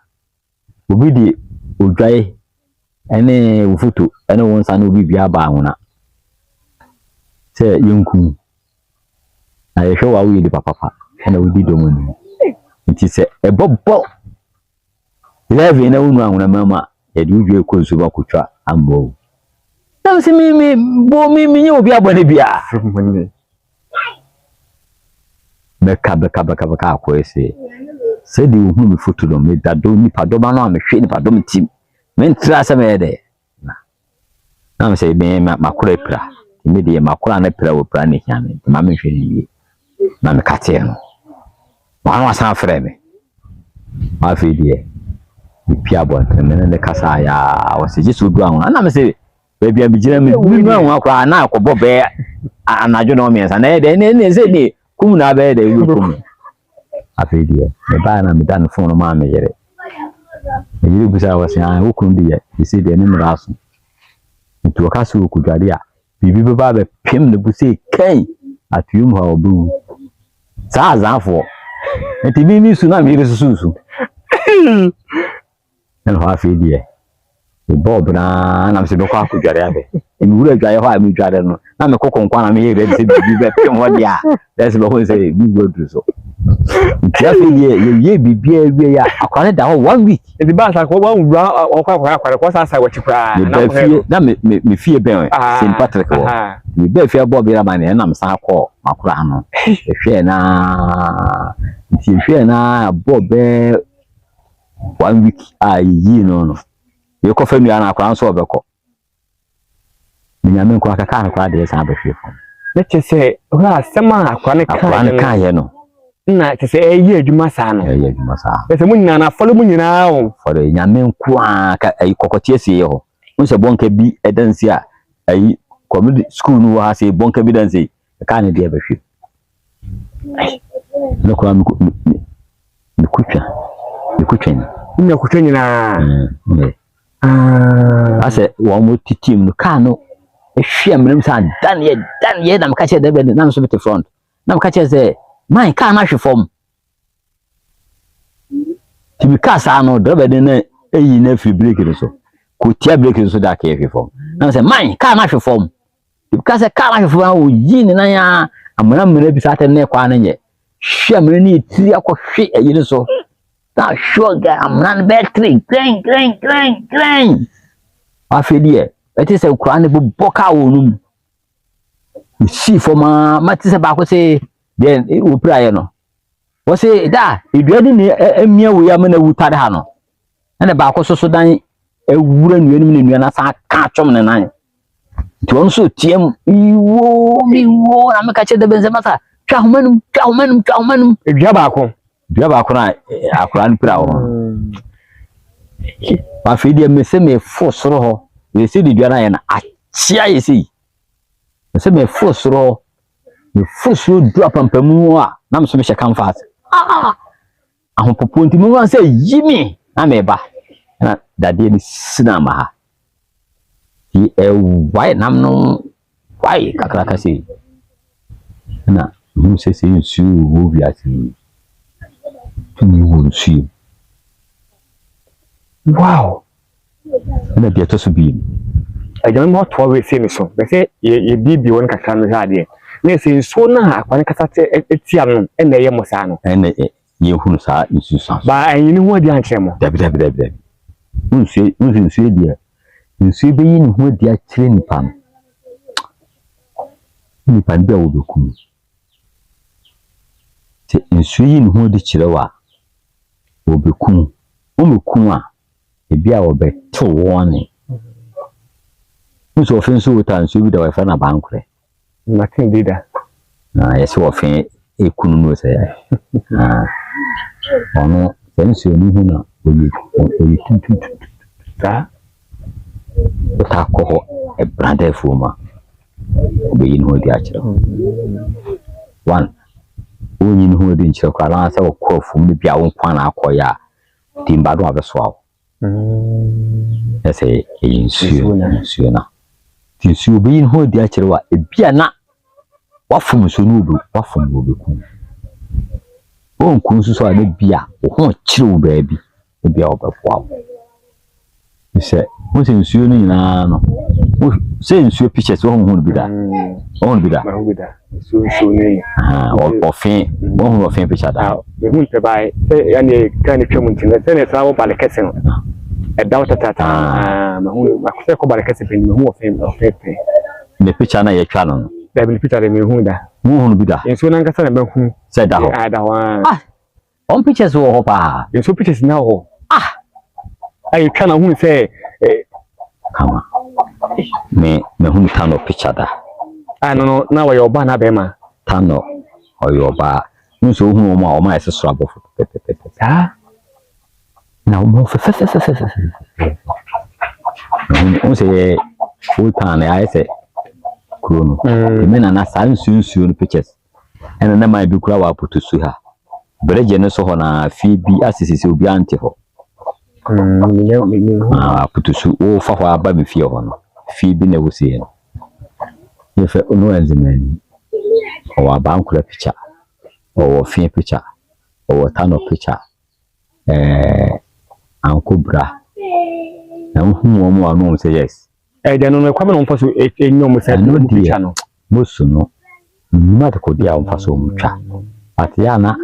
obi di odwae ene wo foto ene won sa na obi bia ba hona se yenku na ye hwe wa wo di papa ene wo di domo ni nti se ebobo 11 na wonu ahona mama ye di udwe ko nso ba kotwa ambo na se mi nye obi abone bia beka ko ese se di hu mi foto do me dado nipa do ba no amhwe nipa do tim men tra se me de na me se be makura pra me de makura na pra wo pra ne hia me ma me hwe ni na me kate no wa no san frɛ me ma fe die pia bo me ne kasa ya o se jisu du ahun na me se baby am gina me nu ahun akwa na akobo be anajo na o me san na de ne se ni kum na be de wu kum afi die me ba na me dan phone ma me yere me yiri busa wa se an wu di ye isi de ni mraso nti o kaso ku dware a bibi be ba be pem ne busa kai atuyum ha obu sa azafo nti mi su na me yiri susu en ha afi die Bob na se beko akudware abe emi wura dwaye ho a mi dware no na me kokon kwa na me yere se bibi be pem ho dia that's be ho say bi go do so ntiafi ye bibi awie ya akware da ho 1 week e bi ba sa ko wa wura o kwa akware ko sa sa wachi kra na me fie ben St Patrick wo me be fie Bob ra ma ne na me sa ko makura no hwe na nti hwe na Bob 1 week yi no ye ko fa nua na akwa nso obekọ nyame nko akaka akwa de san behwe fo na chese ha sema akwa ne kan ye no na chese eyi adwuma sa no eyi adwuma sa chese mu nyina na folo mu nyina o folo nyame nko aka ayi kokotie sie ye ho nse bonka bi edansi a ayi community school no ha se bonka bi dansi ka ne de behwe na kwa mikutwa nyina ase wo mo team no ka no ehwe amram sa dan ye na mka che de be na so bit front na mka che ze man ka na hwe fom ti bi ka sa no de be na eyi na free break no so ko tia break no so da ka hwe fom na se man ka na hwe fom ti bi ka se ka na hwe fom o yi ni na ya amram bi sa ta na kwa na ye hwe amram ni tiri akọhwe eyi no so ta sugar amran battery clang afedie eti se kura ne bo ka wonum si foma mati se ba ko se den o praye no wo se da eduade ni emia wo ya me na wutade ha no na ba ko so dan ewura nuanum ne nuana sa ka twom ne nan ti won so tiem iwo na me ka che de benzema sa twa homanum edua ba ko na akura ni pra wo ba fidi me se me fosoro ho we se di duana ya na achia yesi me se me fosoro du apampamu a na me so me sheka mfa ahon popo nti mu wan se yimi na me ba na dade ni sina ma ha ti why nam no why kakra ka se na mu se nsu wo bi ati ni wonsu wow na dia to so bi ajan mo to we se mi so be se ye bibi won kakra no ha de na se so na akwan kasa te etia no na ye mo sa no na ye hunu sa nsu sa ba anyi ni ho di anche mo dabi nsu dia nsu be yi ni ho dia kire nipa nda wo be kum te nsu yi ni ho di kire wa wo be kum o me kum a ebi a wo be to woni nso ofin so wuta nsu bi da wa fa na bankure nothing did that na yeso ofin ekunu no se ya ono sense oni hu na oyi tutu ta ta ko ho e brande fuma obi yin ho di akira one onyi ni ho di nchira kwa na se ko fum bi bia won kwa na akoya timba do abeso awo ese yin su na tinsu obi yin ho di akira wa e bia na wafum so no obi wafum obi ku on kun so ade bia wo ho kire wo ba bi e bia obefoa se mo se nsuo no nyina no se nsuo pictures wo ho bi da ma ho bi da so ne ofin wo ho ofin picture da we hu pe bai se ya ne kan twem ntin se ne sa wo bale kese no e da wata ma hu ma se ko bale kese pe me hu ofin pe me picture na ye twa no da bi picture me hu da mo hu bi da nsuo na nkasa na be hu se da ho da ho on pictures wo ho pa nsuo pictures na ho ai kana hu se kama me hu tano picture da no na wa yoba na be ma tano oyoba nso hu o ma ese so abofo na mo fe on se o tan ya ese krono me na sansu no pictures ena na ma bi kura wa putusu ha breje ne so ho na fi bi asisi obi ante ho putusu o fa ho aba bi fie ho no fi bi na wosie no ye fe ono enzimani o aba nkura picture o fi picture o tano picture ankobra na hu mo anu say yes de no kwame no mfaso enyom say no picture no musu no mad ko dia mfaso mutwa atia na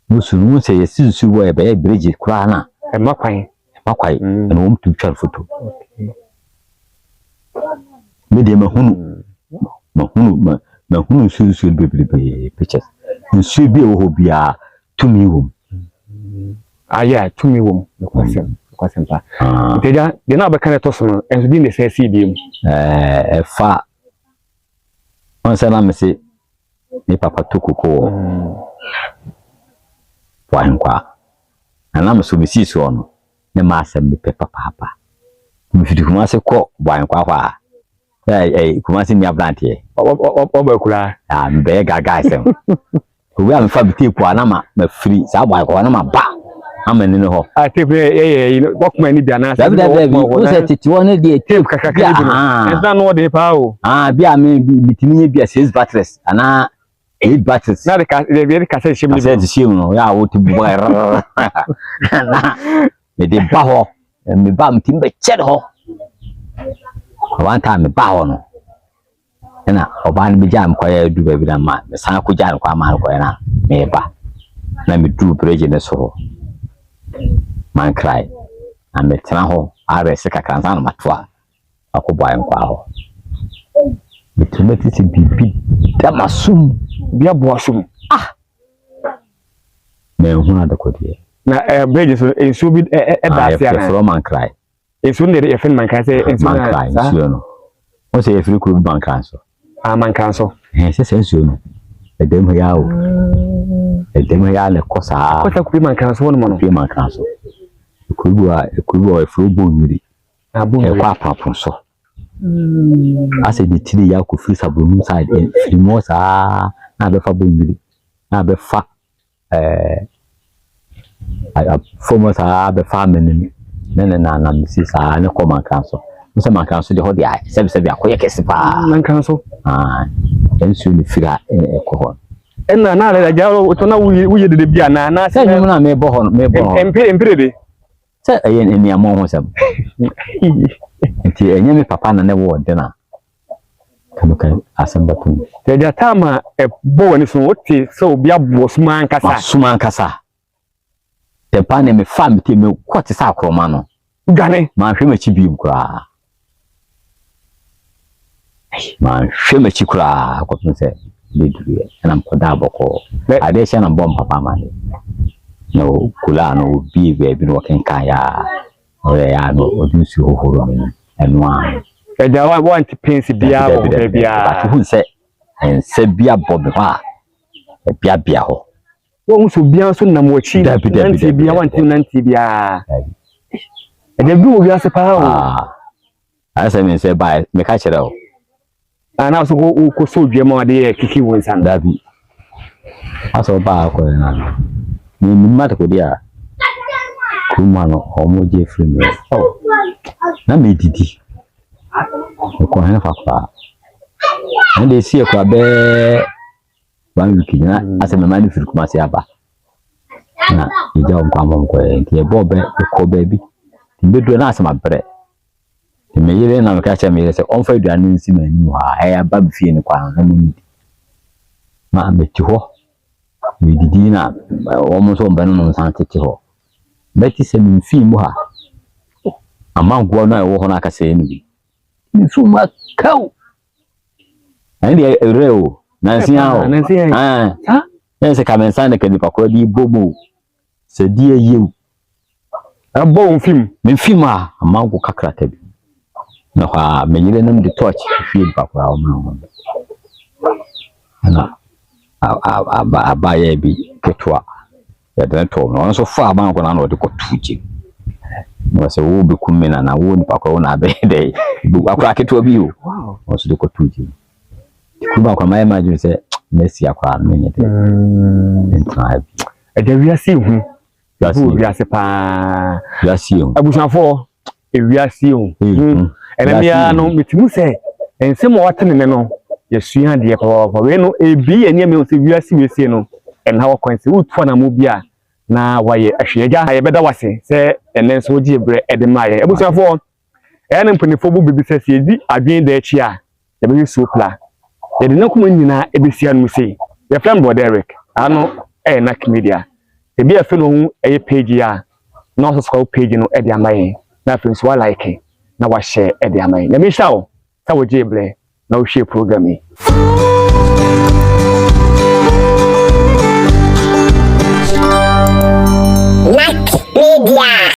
musu no say yes su wo e be bridge kura na makwai na wo mtu twa photo me de mahunu su bebebe pictures nsu bi wo ho bia tumi wo aya tumi wom kwasem pa teja de na be kan to so no enso di ne se si bi fa on se na me se ni papa tukuko kwa ana me so bi si so no ne ma asem be papa mi fiti kuma se ko kwa kuma se mi ablante ba kula be gaga asem we am fa bi te kwa na ma free sa kwa na ma ba amani ne ho te bokuma ni bia na se o se titi won de tape kakaka bi no ensa no de pa o bia me bitimi nye bia 6 batteries ana 8 batteries na de ka se shim ni se shim no ya wo ti bu na me de ba ho me ba mtim be ched ho one time me ba ho no na oba ni be jam kwa ya du ba bi na ma me san ko jam kwa ma ko na me ba na me du bridge ne so man cry and me tena ho are se kakra san matwa akobwa nkwa ho bitumeti si bibi damasum bia boasum me hu na dekodi na bridge so enso bi da sia na from man cry enso ne e fen man cry say enso man cry enso no o se e free ku man cry so man cry so se enso no edem ya o edem ya le kosa kosa ku man cry so won mo no bi man cry so kubu e free bo nyuri e kwa papo so ase di tiri ya ku free sabunu side free mo sa na be fa bo nyuri na be fa fomo sa be fa menini na misi sa ne ko man kan so so man kan so de ho de ai sebi akoye kese pa man kan so ensu ni fira ko ho na le ja to na wuye de bia na se nyum na me bo ho empire de se ayen eni amo ho sam nti enye me papa na ne wo de na kanuka asamba tun te ja tama bo woni so wote so obi abo suma nkasa te pa ne me fam te me kwoti sa akroma no gane ma hwe machi bi kura ma hwe machi kura ko tun se le duye na mkoda boko ade sha na mbom papa ma ne no kula no bi bi no kenka ya ore ya no odunsi hohoro me enwa ja wa anti pensi bia o bia hu se ense bia bobe ba bia ho won so bia so na mo chi nanti bia wanti nanti bia de bi wo bia se pa o asa me se ba me ka kire o ana so ko so dwe ma de kiki won san da bi aso ba ko na ni mata ko dia kuma no omo je free me na me didi ko han fa fa ande si ko be ban wiki na ase me mani free kuma se aba na ija on kwa mom ko e bobe ko baby timbe do na ase ma bre me yire na me ka cha me yire se on fa duane nsi mani ha e aba bi fie ni kwa na me ma me ti ho me didi na o mo so mbano no san tete ho beti se me fi mu ha amango na e wo ho na ka se ni bi su ma kau ani reo nansia o se kamensa ne kedi pakoro di bobo se die yew abo film me film a amango kakra tabi na kwa menyile nam de torch fi pakoro o ma na abaye bi ketwa ya den to no so fa amango na no de ko tuji no se wo bi kumina na wo ni pakoro na be de bu akwa ketwa bi o wow so de ko tuji kuba kwa mai imagine say Messi akwa menye de entra bi wiase hu wiase pa wiase hu abusanfo wiase hu enamia no metimu se ensem watene no yesua de pa we no ebi eni me se wiase wiase no en ha wakwanse utu na mo bia na waye ahweja ha yebeda wase se enen so gi ebre edemaye abusanfo ene mpunifo bu bibisa se edi adwen da echi a yebe supla yedi na kuma nyina ebesia no sei your friend brother Eric ano na media ebi afi no eye page ya na so scroll page no e de amaye na friends wa like na wa share e de amaye na me shawo sa wo jeble na wo share program yi like media.